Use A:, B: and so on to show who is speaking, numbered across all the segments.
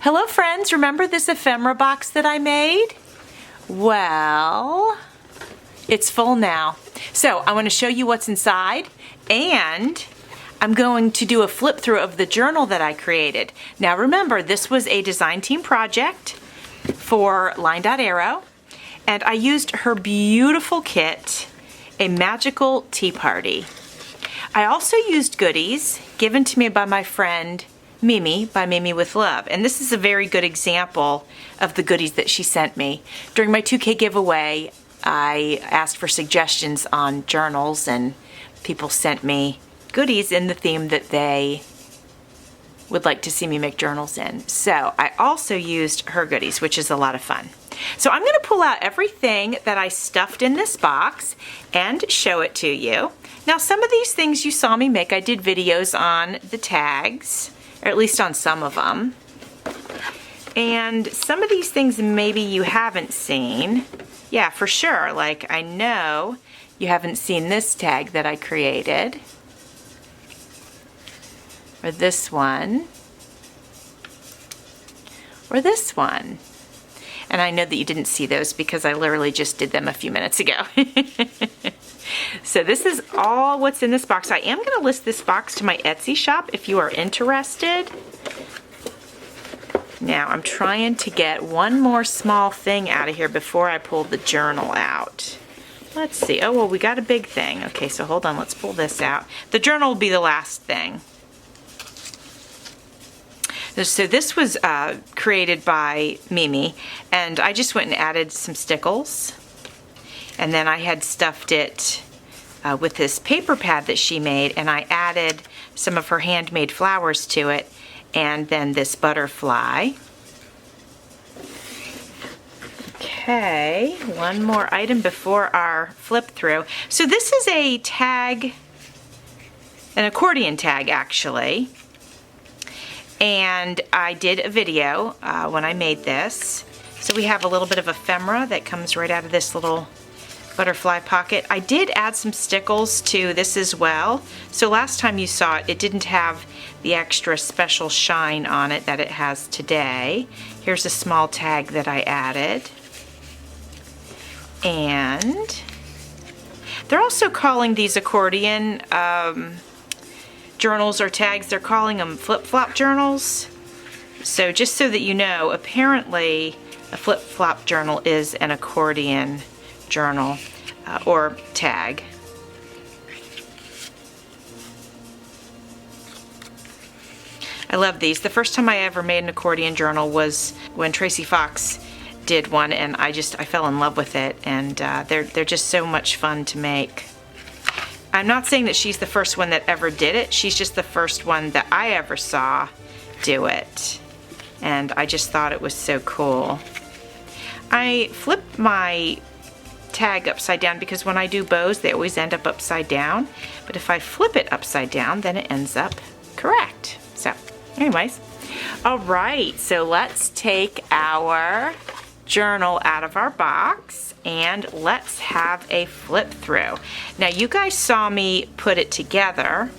A: Hello friends, remember this ephemera box that I made? Well, it's full now. So I want to show you what's inside, and I'm going to do a flip through of the journal that I created. Now remember, this was a design team project for Line Dot Arrow, and I used her beautiful kit, A Magical Tea Party. I also used goodies given to me by my friend Mimi, by Mimi with Love. And this is a very good example of the goodies that she sent me. During my 2K giveaway, I asked for suggestions on journals, and people sent me goodies in the theme that they would like to see me make journals in. So I also used her goodies, which is a lot of fun. So I'm going to pull out everything that I stuffed in this box and show it to you. Now, some of these things you saw me make, I did videos on the tags, or at least on some of them. And some of these things maybe you haven't seen. Yeah, for sure. Like, I know you haven't seen this tag that I created, or this one, or this one. And I know that you didn't see those because I literally just did them a few minutes ago. So this is all what's in this box. I am going to list this box to my Etsy shop if you are interested. Now I'm trying to get one more small thing out of here before I pull the journal out. Let's see. Oh, well, we got a big thing. Okay, so hold on. Let's pull this out. The journal will be the last thing. So this was created by Mimi, and I just went and added some stickles. And then I had stuffed it with this paper pad that she made, and I added some of her handmade flowers to it, and then this butterfly. Okay, one more item before our flip through. So this is a tag, an accordion tag actually, and I did a video when I made this. So we have a little bit of ephemera that comes right out of this little butterfly pocket. I did add some stickles to this as well. So last time you saw it, it didn't have the extra special shine on it that it has today. Here's a small tag that I added. And they're also calling these accordion journals or tags, they're calling them flip-flop journals. So just so that you know, apparently a flip-flop journal is an accordion journal or tag. I love these. The first time I ever made an accordion journal was when Tracy Fox did one, and I fell in love with it, and they're just so much fun to make. I'm not saying that she's the first one that ever did it. She's just the first one that I ever saw do it, and I just thought it was so cool. I flipped my tag upside down because when I do bows, they always end up upside down. But if I flip it upside down, then it ends up correct. So, anyways. All right, so let's take our journal out of our box and let's have a flip through. Now, you guys saw me put it together,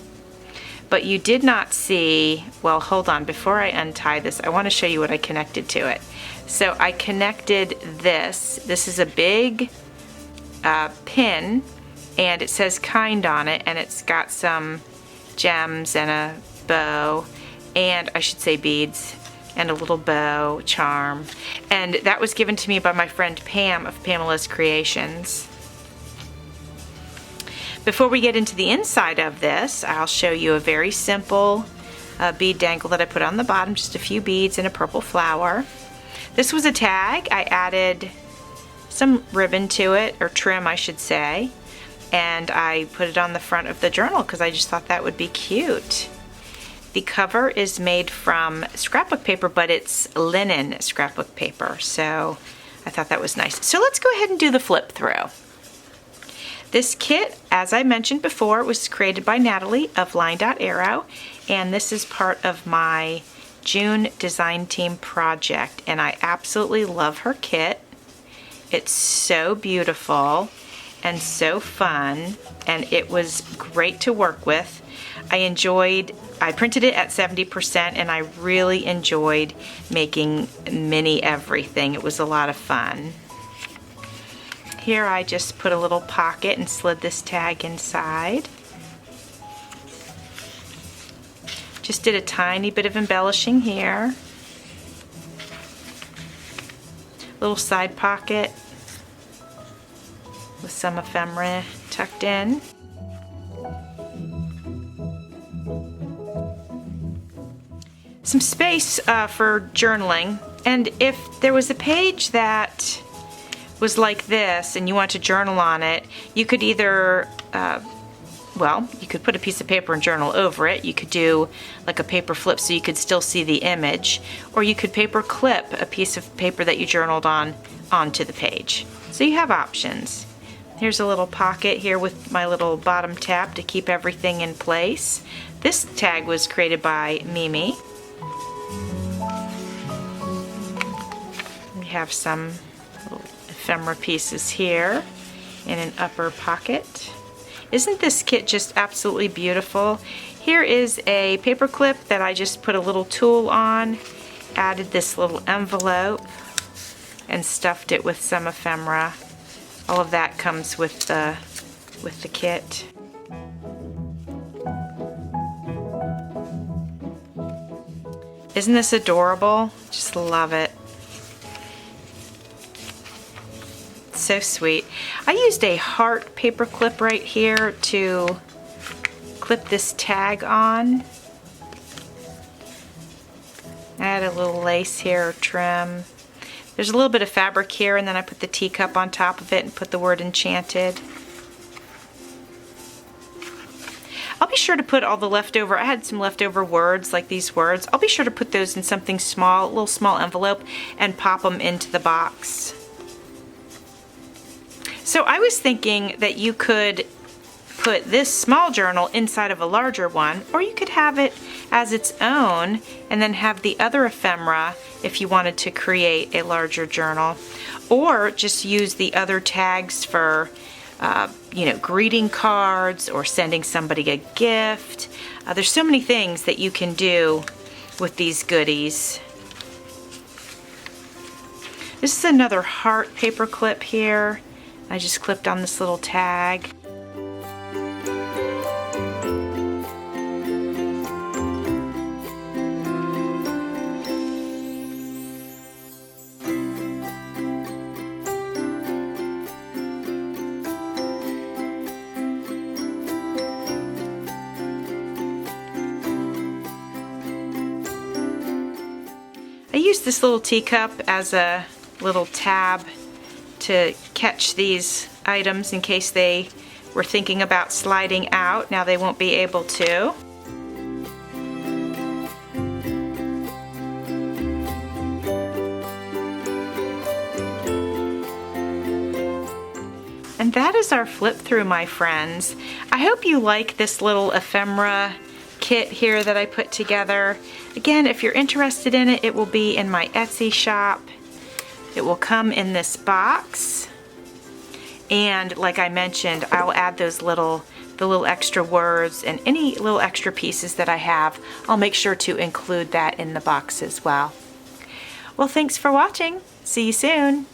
A: but you did not see, well, hold on, before I untie this, I want to show you what I connected to it. So I connected this. This is a big pin, and it says kind on it, and it's got some gems and a bow, and I should say beads, and a little bow charm. And that was given to me by my friend Pam of Pamela's Creations. Before we get into the inside of this, I'll show you a very simple bead dangle that I put on the bottom, just a few beads and a purple flower. This was a tag. I added some ribbon to it, or trim I should say, and I put it on the front of the journal because I just thought that would be cute. The cover is made from scrapbook paper, but it's linen scrapbook paper, so I thought that was nice. So let's go ahead and do the flip through. This kit, as I mentioned before, was created by Natalie of Line Dot Arrow, and this is part of my June design team project, and I absolutely love her kit. It's so beautiful and so fun, and it was great to work with. I printed it at 70% and I really enjoyed making mini everything. It was a lot of fun. Here I just put a little pocket and slid this tag inside. Just did a tiny bit of embellishing here. Little side pocket with some ephemera tucked in. Some space for journaling, and if there was a page that was like this and you want to journal on it, you could either well, you could put a piece of paper and journal over it. You could do like a paper flip so you could still see the image, or you could paper clip a piece of paper that you journaled on onto the page. So you have options. Here's a little pocket here with my little bottom tab to keep everything in place. This tag was created by Mimi. We have some little ephemera pieces here in an upper pocket. Isn't this kit just absolutely beautiful? Here is a paper clip that I just put a little tool on, added this little envelope, and stuffed it with some ephemera. All of that comes with the kit. Isn't this adorable? Just love it. So sweet. I used a heart paper clip right here to clip this tag on. Add a little lace here, trim. There's a little bit of fabric here, and then I put the teacup on top of it and put the word enchanted. I'll be sure to put all the leftover, I had some leftover words, like these words. I'll be sure to put those in something small, a little small envelope, and pop them into the box. So I was thinking that you could put this small journal inside of a larger one, or you could have it as its own and then have the other ephemera if you wanted to create a larger journal, or just use the other tags for greeting cards or sending somebody a gift. There's so many things that you can do with these goodies. This is another heart paper clip here. I just clipped on this little tag. I used this little teacup as a little tab to catch these items in case they were thinking about sliding out. Now they won't be able to. And that is our flip through, my friends. I hope you like this little ephemera kit here that I put together. Again, if you're interested in it, it will be in my Etsy shop. It will come in this box, and like I mentioned, I'll add the little extra words and any little extra pieces that I have. I'll make sure to include that in the box as well. Well, thanks for watching. See you soon.